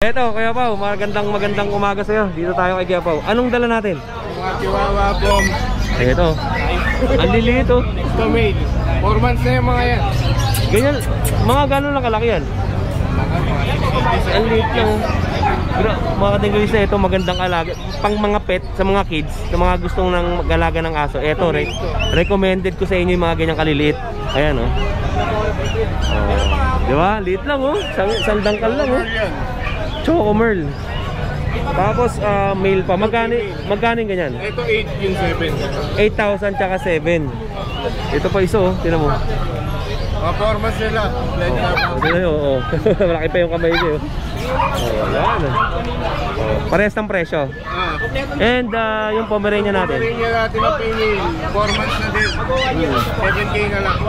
Eto, Kuya Pao, magandang umaga sa'yo. Dito tayo kay Kuya Pao. Anong dala natin? Mga chihuahua from... Eto. Ang liliit oh. Ito male. 4 months na yung mga yan. Ganyan, mga gano'n lang kalaki yan. Ang liit lang. Pero mga katinggalis na ito, magandang alaga. Pang mga pet, sa mga kids, sa mga gustong ng mag-alaga ng aso. Eto, recommended ko sa inyo yung mga ganyang kaliliit. Ayan oh. Diba? Liit lang oh. Sandangkal lang oh. Choco Merl. Tapos male pa. Magkano yung ganyan? Ito 8 yung 7. 8,000 tsaka 7. Ito pa iso oh. Tinan mo. Mga 4 months nila. Oo. Malaki pa yung kamay niyo. Ayan. Parehas ng presyo. And yung Pomeranian natin. Pomeranian natin na pinil. 4 months na din. 7K na lang.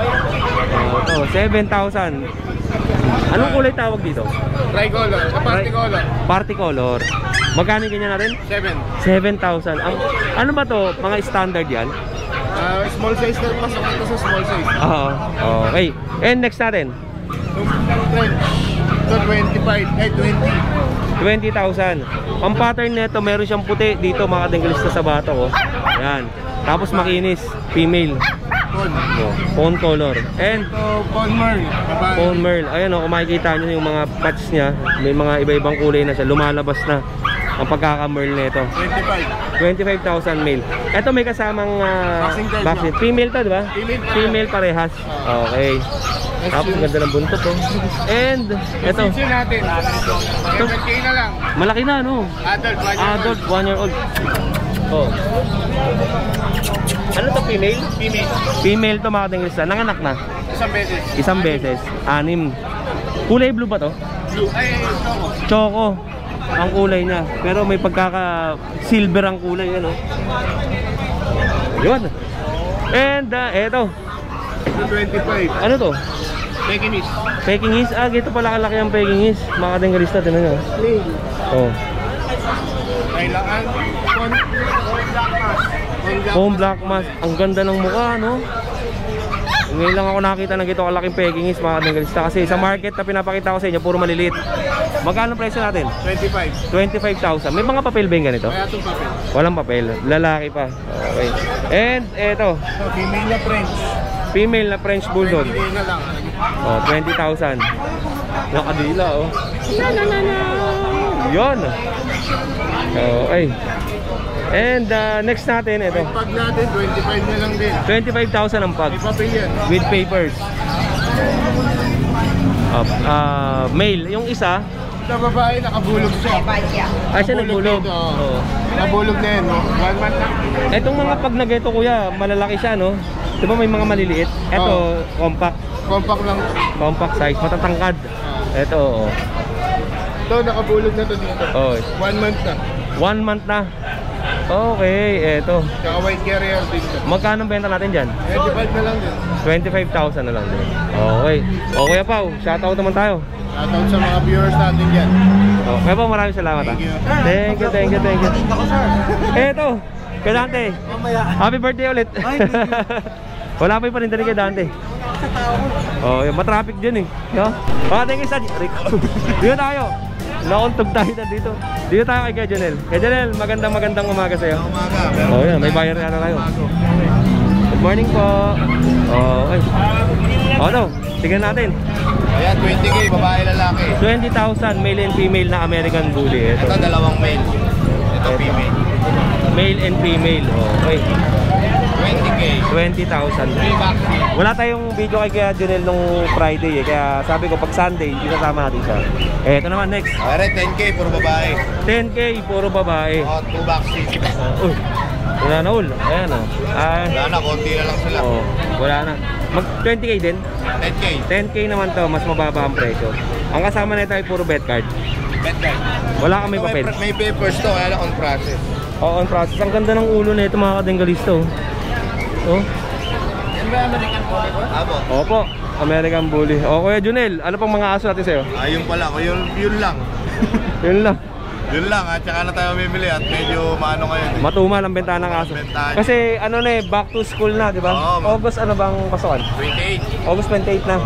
Ito, 7,000. Anong kulay tawag dito? Tricolor. Party color. Party color. Magkano ganyan natin? 7,000. Ano ba to? Mga standard yan? Small size na pasok ito sa small size. Oo. Okay. And next natin? Ito 20,000. Ang pattern nito, meron siyang puti dito, mga katinggalista sa bato oh. Ayan. Tapos makinis, female. Fawn color. And Fawn Merl. Fawn Merl. Ayan oh, kung makikita nyo yung mga patch niya, may mga iba-ibang kulay na siya, lumalabas na ang pagkaka-merl nito. 25,000 male. Ito may kasamang vaccine. Female to, di ba? Female parehas. Okay. Tapos ganda ng buntot oh. And ito. Ito natin. 7K na lang. Malaki na no. Adult 1 year old. Oh. Ano to, female? Female to, mga katinggalista. Nanganak na? Isang beses. 6. Kulay blue ba to? Blue. Ay, choco ang kulay niya. Pero may pagkaka silver ang kulay ano. Yun. And eto. 25. Ano to? Pekingese. Pekingese. Gito pala kalaki ang Pekingese. Mga katinggalista, tinan nyo. Oh. Kailangan Foam black mask. Ang ganda ng mukha no. Ngayon lang ako nakita ng gito kalaking Pekingese, mga katinggalista. Kasi sa market na pinapakita ko sa inyo, puro maliliit. Magkano presyo natin? 25,000. May mga papel ba yung ganito? Kaya itong papel. Walang papel. Lalaki pa. Okay. And eto. Female na French. Female na French Bulldog. 20K na lang. Oh, 20,000. Nakadila oh. Yun. Okay. And next natin ito. Pag natin 25 na lang din. 25,000 ang pag. May papel yan. With papers. Male. Yung isa Sa babae nakabulog siya. siya nagbulog. Oo. Nabulog na yan. 1 month lang. Etong mga pag nag-eto kuya, malalaki siya no. Diba may mga maliliit? Ito compact. Compact lang. Compact size, matatangkad. Ito oh. Ito nakabulog na to dito. 1 month na. 1 month na. Okay, eto. Tsaka white carrier din. Magkano ang benta natin dyan? 25 na lang din. 25,000 na lang din. Okay. Okay Pao, shoutout naman tayo. Shoutout sa mga viewers natin dyan. Okay Pao, maraming salamat. Thank you. Eto, kay Dante. Happy birthday ulit. Wala pa yung panindarin kay Dante. Oh, matraffic dyan eh. Thank you sa Rico. Dito tayo. Nauntog tayo na dito. Dito tayo kay Janelle. Kay Janelle, magandang umaga sa'yo. Oh, yan, may bayar na tayo. Good morning po. Okay. Ano? Tignan natin. Ayan, 20K, babae lalaki. 20,000 male and female na American Bully. Ito dalawang male. Ito female. Male and female. Okay. 20K. 20,000. Wala tayong video kay Janelle nung Friday kaya sabi ko pag Sunday hindi kasama natin siya. Ito naman next. Alright, 10K puro babae. 10K puro babae. 2 vaccines. Wala na ul. Ayan o. Wala na, konti na lang sila. Wala na. Mag 20K din? 10K. 10K naman to, mas mababa ang presyo. Ang kasama nito ay puro bet card. Bet card. Wala kang may papel. May papers to, kaya lang on process. On process. Ang ganda ng ulo na ito mga katinggalista. Oh. Yan ba American Bully ko? Opo, American Bully. Kuya Junel, ano pang mga aso natin sa'yo? Yun pala, yun lang. Yun lang. Yun lang, at saka na tayo bibili at medyo maano ngayon. Matumal ang benta ng aso. Kasi ano na back to school na, di ba? August ano bang pasukan? 28. August 28 na.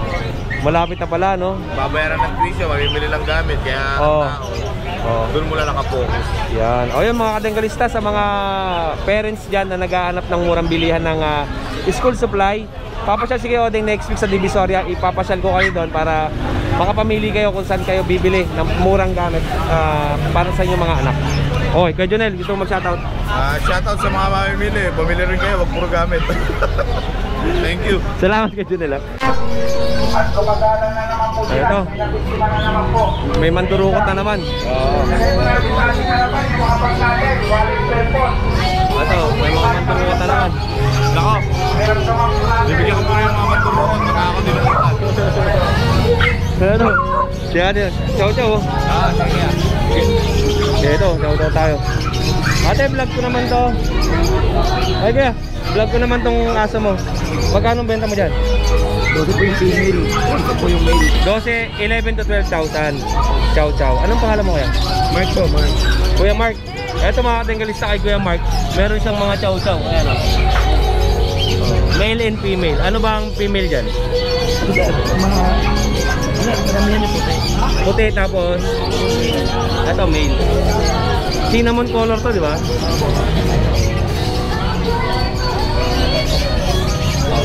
Malapit na pala, no? Babayaran ng tuition, mamimili lang gamit, kaya Oh. Doon muna nakapokus. Yan. O yun mga kadenggalista, sa mga parents dyan na naghahanap ng murang bilihan ng school supply, papasyal si Kuya Odeng next week sa Divisoria. Ipapasyal ko kayo doon para makapamili kayo kung saan kayo bibili ng murang gamit para sa inyong mga anak. Okay, Kuya Jonel, gusto mo mag-shoutout? Shoutout sa mga mamimili. Pumili rin kayo, wag puro gamit. Thank you. Salamat Kuya Jonel. Ito, may mandurukot na naman. Ito, may mga mandurukot na naman. Nako, bibigyan ko muna yung mga mandurukot. Baka ako dinukutan. Ano? Siya din. Chow-chow. Sige. Ito, chow-chow tayo. Ate, vlog ko naman to. Ay kaya, vlog ko naman tong aso mo. Magkano benta mo dyan? 12 po yung female. 12 po yung male. 12, 11 to 12,000. Chow-chow. Anong pangalan mo kaya? Mark po, Mark. Kuya Mark. Ito mga katenggalista kay Kuya Mark. Meron siyang mga chow-chow. Ayan o. Male and female. Ano ba ang female dyan? Puti tapos ito male. Cinnamon color to, di ba?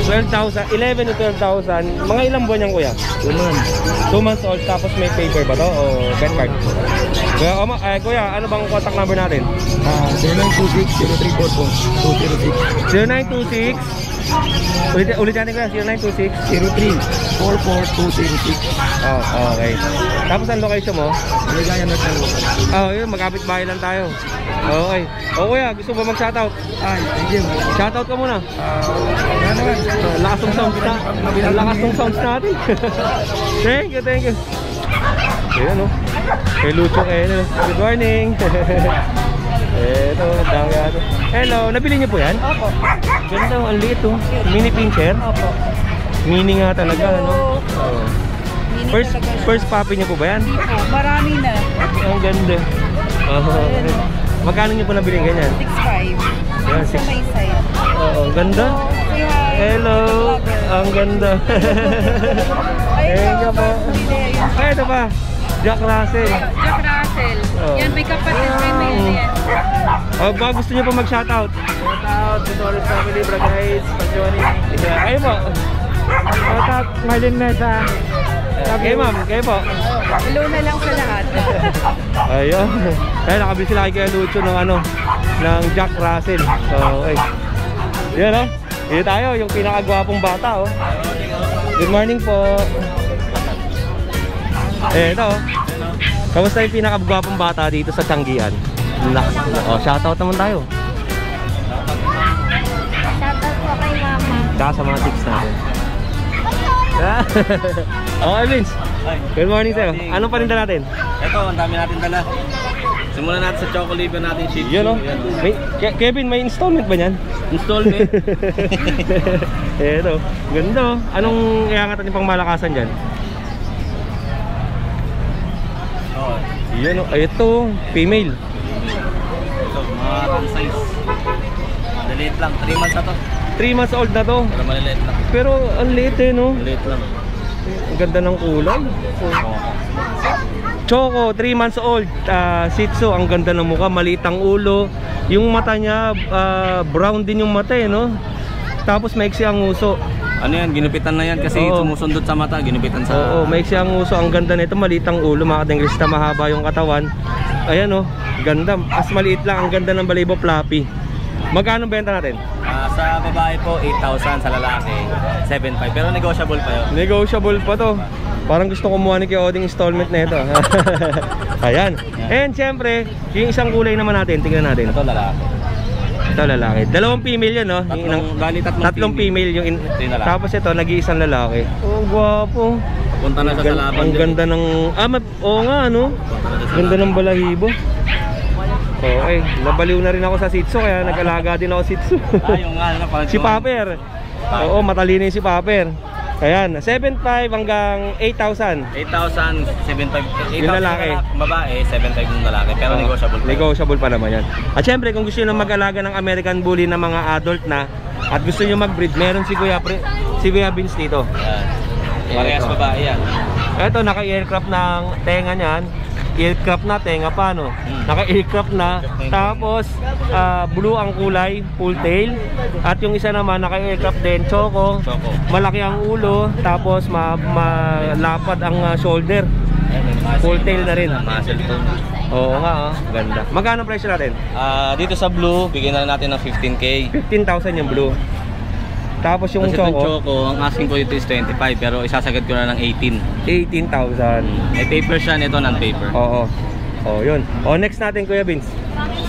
12,000, 11 to 12,000. Mga ilang buwan yan, Kuya? 2 months. 2 months old, tapos may paper ba to? O bet card? Kuya, ano bang contact number natin? 0926-0344-206. 0926 ulit natin, Kuya, 0926 03-44206. Oh, okay. Tapos ang location mo? Maligaya na tayo. Oh, yun, magkapit bahay lang tayo. Okay. O Kuya, gusto ba mag-shoutout? Ay, thank you. Shoutout ka muna. Lakas ng sounds na. Lakas ng sounds natin. Thank you. Ayan o. Kay Lucho kayo. Good morning. Eto, dami ato. Hello, nabili niyo po yan? Opo. Ganda, ang liit o. Mini pincher? Opo. Mini nga talaga, ano? Oh. First puppy niyo po ba yan? Opo, marami na. Ang ganda. Magkano niyo po nabili ganyan? 6'5". Yan, Sa may side. Oo, ang ganda. Say hi. Hello, ang ganda. Ayun po. Ay, ito pa. Jack Russell. Jack Russell. Oh. Yan, may kapatid kay Mel yan. Oh, ba gusto niyo po mag-shoutout? Shoutout to Torres Family, Bragais, Pasyoni. Kayo po. Shoutout, Marlene Mesa. Kayo ma'am, kayo po. Hello na lang sa lahat. Ayun. Ayun, nakabili sila kay Kuya Lucho ng Jack Russell. So, okay. Yan o. Dito tayo, yung pinakagwapong bata oh. Good morning po. Ito oh. Kamusta yung pinakagwapong bata dito sa Tianggian? Oh, shoutout naman tayo. Shoutout po kay mama. Tsaka sa mga tips natin. Okay, Vince. Good morning sa'yo. Anong paninda natin? Ito, ang dami natin dala. Simulan natin sa chocolate natin shih tzu. Yun o. Kevin, may installment ba niyan? Installment. Eto, ganda o. Anong iangatan yung pangmalakasan dyan? Oh, Yun o. Ito, female. ito, mga run size. Maliit lang, 3 months na to. 3 months old na to. Pero maliliit lang. Pero ang liit eh no. Maliit lang. Ang ganda ng kulay. Choco, 3 months old, Shih Tzu, ang ganda ng mukha, maliit ang ulo. Yung mata niya, brown din yung mata eh, no? Tapos maiksi ang uso. Ano yan, ginupitan na yan kasi sumusundot sa mata, ginupitan sa... Oo, maiksi ang uso, ang ganda nito, maliit ang ulo, mga kadenglista, mahaba yung katawan. Ayan oh, ganda, as maliit lang, ang ganda ng balibo, floppy. Magkano benta natin? Sa babae po, 8,000, sa lalaki, 7,500. Pero negotiable pa yun. Negotiable pa to. Parang gusto kumuha ni Kuya Odeng installment na ito. Ayan. And syempre, yung isang kulay naman natin, tingnan natin. Ito lalaki. Ito lalaki. Dalawang female yun, no? Tatlong female yung tapos ito, nag-iisang lalaki. Oh, gwapo. Punta na sa Salaban. Ang ganda ng... oo nga, no? Ganda ng balahibo. Okay, nabaliw na rin ako sa Shih Tzu, kaya nag-alaga din ako Shih Tzu. Yung ano, Si Paper. Oo, matalino yung si Paper. Ayan, 7,500 hanggang 8,000. 8,000, 7,500. Yung lalaki. Babae, 7,500 yung lalaki. Pero negotiable pa. Negotiable pa naman yan. At syempre, kung gusto nyo mag-alaga ng American Bully na mga adult na at gusto nyo mag-breed, meron si Kuya Vince dito. Parehas babae yan. Ito, naka-aircraft ng tenga niyan. aircraft na, tenga pa, no? Naka-aircraft na. Tapos, blue ang kulay, full tail. At yung isa naman, naka-aircraft din, choco. Malaki ang ulo, tapos malapad ang shoulder. Full tail na rin. Muscle tone. Oo nga, ganda. Magkano presyo natin? Dito sa blue, bigyan na natin ng 15K. 15,000 yung blue. Tapos yung Kasi itong choco, choco, ang asking ko dito is 25, pero isasagad ko na ng 18. 18,000. May paper siya, ito non-paper. Oo. Oh, yun. Oh, next natin, Kuya Vince.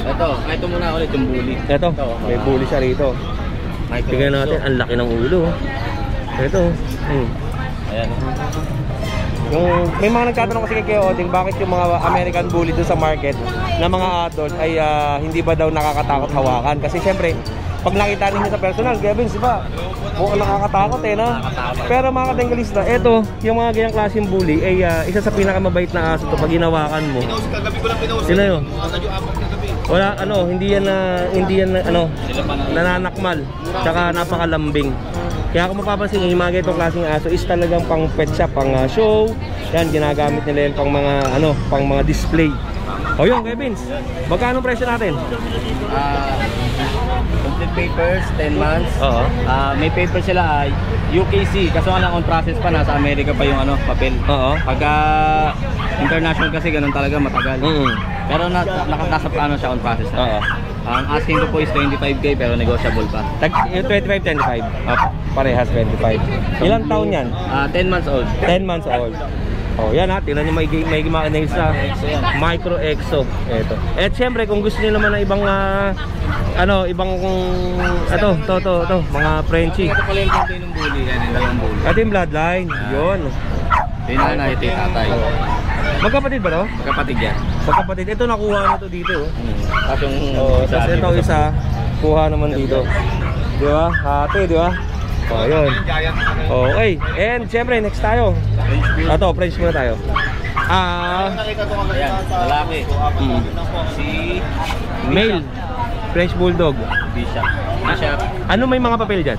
Ito muna ulit yung bully. Ito, may bully siya rito. Tingnan natin, ang laki ng ulo. Ito. Ayan. Yung, may mga nagtatanong kasi kay Oding, bakit yung mga American Bully doon sa market na mga adult ay hindi ba daw nakakatakot hawakan? Kasi syempre, pag nakita ninyo sa personal, Kevin, diba? Mukhang nakakatakot na. Pero mga katengalista, eto, yung mga ganyang klaseng bully ay isa sa pinakamabait na aso to pag hinawakan mo. Sila yun. Wala, hindi yan nananakmal. Tsaka napakalambing. Kaya kung mapapansin nyo, yung mga ganitong klaseng aso is talagang pang pet shop, pang show. Yan, ginagamit nila yan pang mga, pang mga display. O yun, Kevin, magkano presyo natin? Complete papers, 10 months. Oo. May paper sila, UKC. Kaso nga lang on process pa, nasa Amerika pa yung papel. Oo. Pagka international kasi ganun talaga matagal. Pero nasa paano siya on process na. Oo. Ang asking ko po is 25K pero negotiable pa. 25, 25. Parehas 25. Ilang taon yan? 10 months old. 10 months old. Oh, yan ha. Tingnan nyo, may nails na Micro Exo. Ito. At syempre, kung gusto niyo naman ng ibang ito, mga Frenchie. Ito pala yung konti ng bully. Yan yung dalawang bully. Ito yung bloodline. Yun. Ito yung nanay, ito yung tatay. Magkapatid ba to? Magkapatid yan. Magkapatid. Ito nakuha na to dito. Tapos yung Tapos ito isa, kuha naman dito. Di ba? Hati, di ba? Oh, yun. Okay. And syempre, next tayo. Ito, French muna tayo. Ayan, lalaki. Si Male. French Bulldog. Bishop. Ano may mga papel dyan?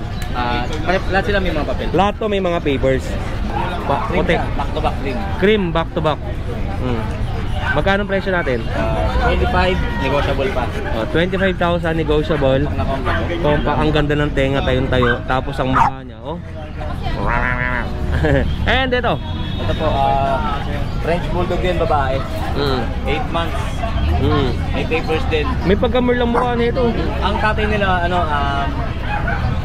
Lahat sila may mga papel. Lahat to may mga papers. Puti. Back to back cream. Cream, back to back. Magkano presyo natin? 25, negotiable pa. 25,000 negotiable. Kompa, ang ganda ng tenga, tayo. Tapos ang mukha niya, And ito. Ito po, French Bulldog din, babae. 8 months. May papers din. May pagka-merl ang mukha nito. Ang tatay nila,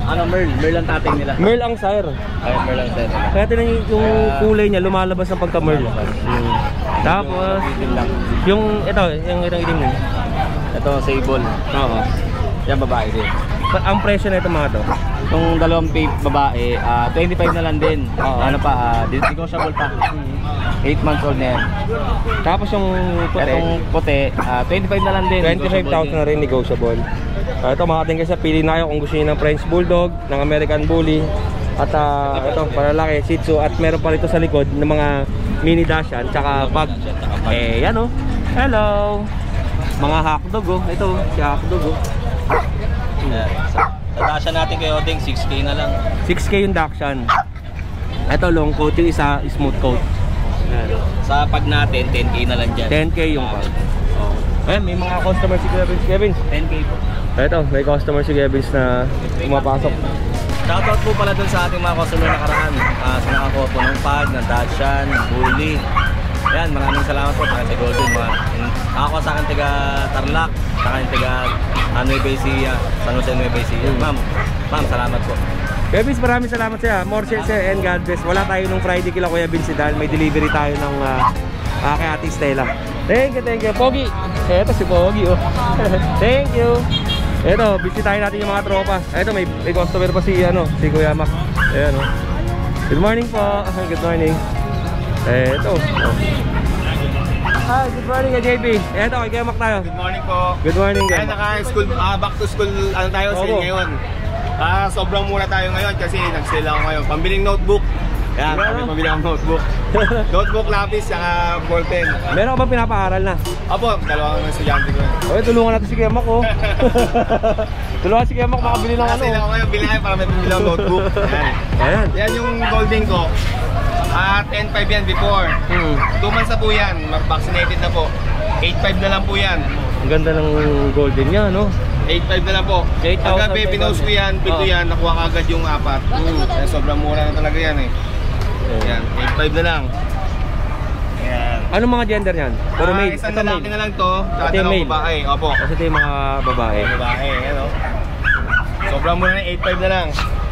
Merl ang tatay nila. Merl ang sire. Ay, Merl ang tatay nila. Kaya tinan yung kulay niya, lumalabas ng pagka-merl. Tapos, yung itim niya. Ito, sable. Oo. Yan, babae din. Ang presyo na ito mga to? Itong dalawang babae, 25 na lang din. Negotiable pa. 8 months old na yan. Tapos yung puti, 25 na lang din. 25,000 na rin negotiable. Ito mga ating kasi pili na kayo kung gusto niyo ng French Bulldog, ng American Bully. At ito, palalaki, Shih Tzu. At meron pa rito sa likod ng mga mini Dachshund, tsaka pag. Yan Hello! Mga hotdog Ito, si hotdog Sa Dachshund natin kay Oding, 6K na lang. 6K yung Dachshund. Ito long coat, yung isa smooth coat. Sa pag natin, 10K na lang dyan. 10K yung pag. Ayan, may mga customer si Kevin. 10K po. Ito, may customer si Kevin na pumapasok. Shoutout po pala dun sa ating mga customer nakaraan. Sa nakakuha po ng pag, ng Dachshund, Bully. Ayan, maraming salamat po sa Golden. Nakakuha sa akin taga Tarlac, sa akin taga Nueva Ecija, San Jose Nueva Ecija. Ma'am, salamat po. Kuya Vince, maraming salamat sa'yo. More share and God bless. Wala tayo nung Friday kila Kuya Vince dahil may delivery tayo ng kay Ate Stella. Thank you. Pogi. Eto si Pogi Thank you. Eto, bisitahin natin yung mga tropa. Eto, may customer pa si Kuya Mac. Ayan Good morning po. Good morning. Eto. Hi, good morning JB. Eto, kay Kuya Mac tayo. Good morning po. Good morning. Ay, naka-school, back to school tayo sale ngayon. Sobrang mura tayo ngayon kasi nag-sale ako ngayon. Pambiling notebook. Yan, pambiling ang notebook. Notebook, lapis, saka ballpen. Meron ka ba pinapaaral na? Opo, dalawang estudyante ko. Okay, tulungan natin si Kuya Mac Tulungan si Kuya Mac makabili ng Sale ako ngayon, bilhin para may pambiling notebook. Ayan. Yan yung golden ko. 10.5 yan before. 2 months na po yan, vaccinated na po. 8.5 na lang po yan. Ang ganda ng golden niya, no? 8.5 na lang po. 8,000 Pagka baby nose ko yan, pito yan, nakuha kagad yung 4. Kaya sobrang mura na talaga yan eh. Yan, 8.5 na lang. Yan. Anong mga gender niyan? Puro male? Isang Ito lalaki male. na lang to, Ito tsaka yung dalawang male. babae. Opo. Kasi ito yung mga babae. Babae, yan o. Sobrang mura na 8.5 na lang.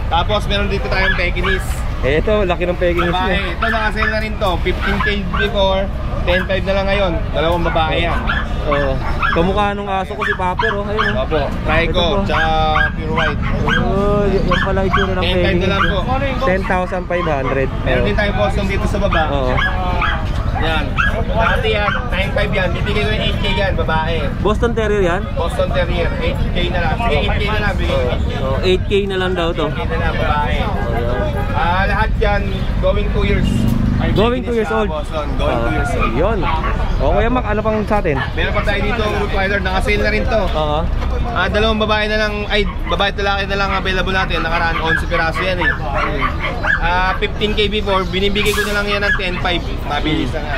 Tapos meron dito tayong Pekingese. Eh, ito, laki ng peking niya. Babae, ito nakasale na rin to. 15K before, 10.5 na lang ngayon. Dalawang babae yan. Oo. Kamukha nung aso ko si Paper, oh. Ayun, oh. Opo, Ito po. Trico, tsaka Pure White. Oh, yan pala itsura ng 10,500 peking na lang po. 10,500. Meron din tayong Boston dito sa baba. Oo. Yan. Dati yan, 9.5 yan. Bibigay ko yung 8K yan, babae. Boston Terrier yan? Boston Terrier, 8K na lang. Sige, 8K na lang, bigay ko. Oh, 8K na lang daw to. 8K na lang, babae. Ayan. Lahat yan, going 2 years. Going 2 years old. Boston, going 2 years old. Yun. O Kuya Mac, ano pang sa atin? Meron pa tayo dito, Rottweiler, nakasale na rin to. Oo. Dalawang babae na lang, ay babae at lalaki na lang available natin. Nakaraan 11 piraso yan eh. 15K before, binibigay ko na lang yan ng 10.5. Mabilis na nga.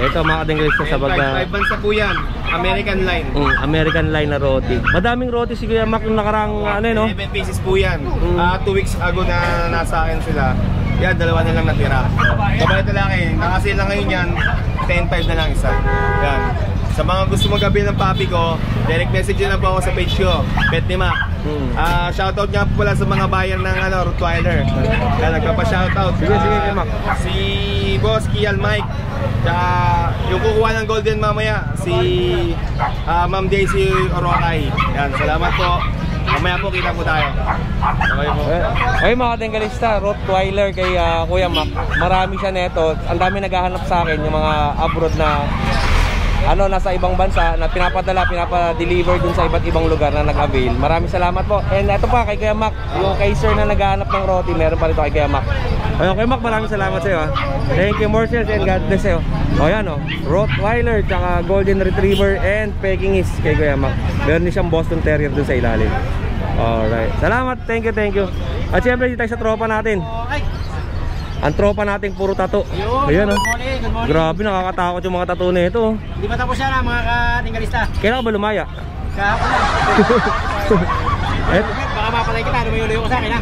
Ito mga kadenglis sa baga. 5 bansa po yan. American line. American line na roti. Madaming roti si Kuya Mac nung nakarang ano eh, no? 11 pieces po yan. 2 weeks ago na nasa akin sila. Yan, dalawa na lang natira. Babae at lalaki, nakasale na ngayon yan. 10.5 na lang isa. Yan. Sa mga gusto magabi ng papi ko, direct message na po ako sa page ko, Pet ni Mac. Shoutout nga po pala sa mga buyer ng Rottweiler. Kaya nagpapa-shoutout. Sige, Kuya Mac. Si Boss Kial Mike. Tsaka yung kukuha ng golden mamaya, si Ma'am Daisy Orokay. Yan, salamat po. Mamaya po kita po tayo. Okay po. Ay mga kadenggalista, Rottweiler kay Kuya Mac. Marami siya neto. Ang dami naghahanap sa akin yung mga abroad na nasa ibang bansa na pinapa-deliver dun sa iba't ibang lugar na nag-avail. Maraming salamat po. And ito pa kay Kuya Mac, yung kay sir na naghahanap ng roti, meron pa rito kay Kuya Mac. Ayun, Kuya Mac, maraming salamat sa iyo. Thank you, more sales and God bless you. O yan o, Rottweiler, tsaka Golden Retriever and Pekingese kay Kuya Mac. Meron din siyang Boston Terrier dun sa ilalim. Alright, salamat, thank you. At syempre dito tayo sa tropa natin. Ang tropa nating puro tattoo. Ayan o. Good morning. Grabe, nakakatakot yung mga tattoo na ito. Hindi pa tapos yan mga katinggalista. Kailan ka ba lumaya? Kahapon lang. Baka mapalay kita, lumayo-luyo ko sa akin ha.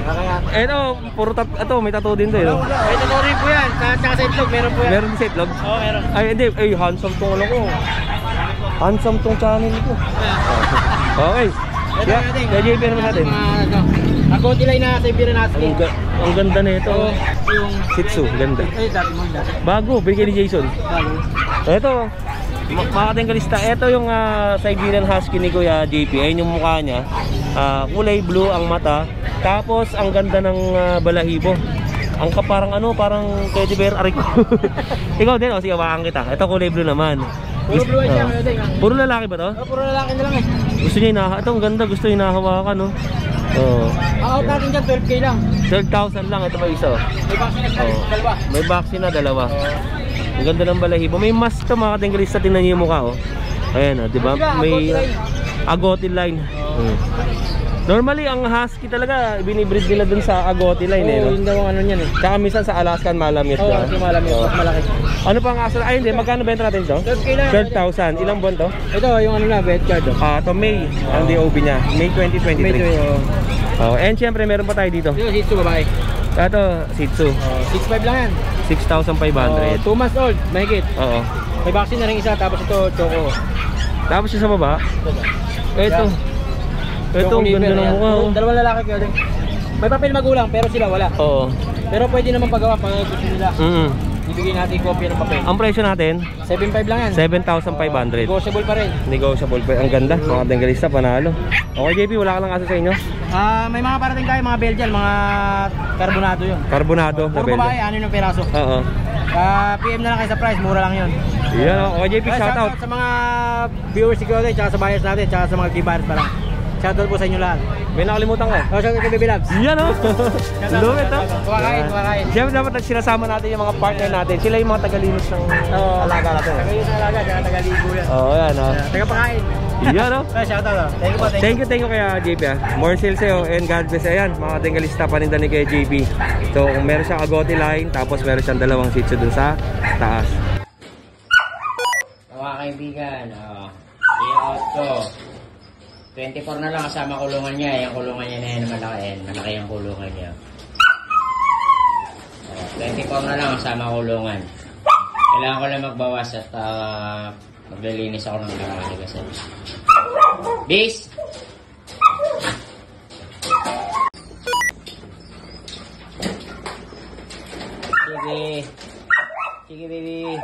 Ito, puro ito, may tattoo din to. May totoo rin po yan. Tsaka sa itlog, meron po yan. Meron din sa itlog? Oo, meron. Ay, hindi. Ay, handsome tong ano ko. Handsome tong channel ko. Okay. Kaya JP naman natin. Ang konti lang na sa Ibira natin. Ang ganda na ito. Yung Shih Tzu, ganda. Ay, dati mo dati. Bago, bigay ni Jason. Bago. Ito, mga katinggalista, ito yung Siberian Husky ni Kuya JP. Ayun yung mukha niya. Kulay blue ang mata. Tapos, ang ganda ng balahibo. Ang parang parang teddy bear ariko. Ikaw din, sige, wakan kita. Ito kulay blue naman. Puro blue siya. Puro lalaki ba to? Puro lalaki na lang eh. Gusto niya ito ang ganda, gusto niya hinahawakan, no? Out natin dyan, 12K lang. 12,000 lang, ito pa isa. May vaccine na dalawa. May vaccine na dalawa. Ang ganda ng balahibo. May mask to mga katinggalista, tingnan niyo yung mukha, oh. Ayan, di ba? May Agouti line. Normally, ang husky talaga, binibreed nila dun sa Agouti line, eh, no? Yung daw ang ano niyan eh. Tsaka minsan sa Alaskan Malamute. Oo, kasi malamit. Mas malaki. Ano pa ang asal? Ay, hindi. Magkano benta natin ito? 12K lang. 12,000. Ilang buwan to? Ito, yung ano na, vet card. Ito May. Ang DOB niya. May 2023. May And syempre, meron pa tayo dito. Ito, Shih Tzu babae. Ito, Shih Tzu. 6'5 lang yan. 6,500. 2 months old, mahigit. Oo. May vaccine na rin isa, tapos ito, choco. Tapos yung sa baba. Ito. Ito, ang ganda ng mukha. Dalawang lalaki kayo din. May papel magulang, pero sila wala. Oo. Pero pwede naman pagawa pag gusto nila. Ibigay natin kopya ng papel. Ang presyo natin? 7.5 lang yan. 7,500. Negotiable pa rin. Negotiable pa. Ang ganda. Mga tanggalista, panalo. Okay, JP, wala ka lang aso sa inyo? May mga parating tayo, mga Belgian, mga carbonado yun. Carbonado. Puro babae, ano yung peraso. Oo. PM na lang kayo sa price, mura lang yun. Yan, okay, JP, shoutout. Sa mga viewers siguro natin, tsaka sa buyers natin, tsaka sa mga key buyers pa lang. Shoutout po sa inyo lahat. May nakalimutan ka. Oh, shoutout kay Baby Labs. Yan o. Lumit ha. Kumakain. Siyempre dapat sinasama natin yung mga partner natin. Sila yung mga tagalinis ng alaga natin. Tagalinis ng alaga, kaya tagaligo yan. Oo, yan o. Tagapakain. Yan o. Shoutout oh. Thank you po, Thank you kaya JP ha. More sales sa'yo and God bless. Ayan, mga tinggalista paninda ni kay JP. So kung meron siyang agote line, tapos meron siyang dalawang sitio dun sa taas. Mga kaibigan, i-out ko. 24 na lang kasama kulungan niya. Yung kulungan niya na yan malaki. Malaki yung kulungan niya. 24 na lang kasama kulungan. Kailangan ko lang magbawas at maglilinis ako ng karami kasi. Bis! Sige. Sige, baby.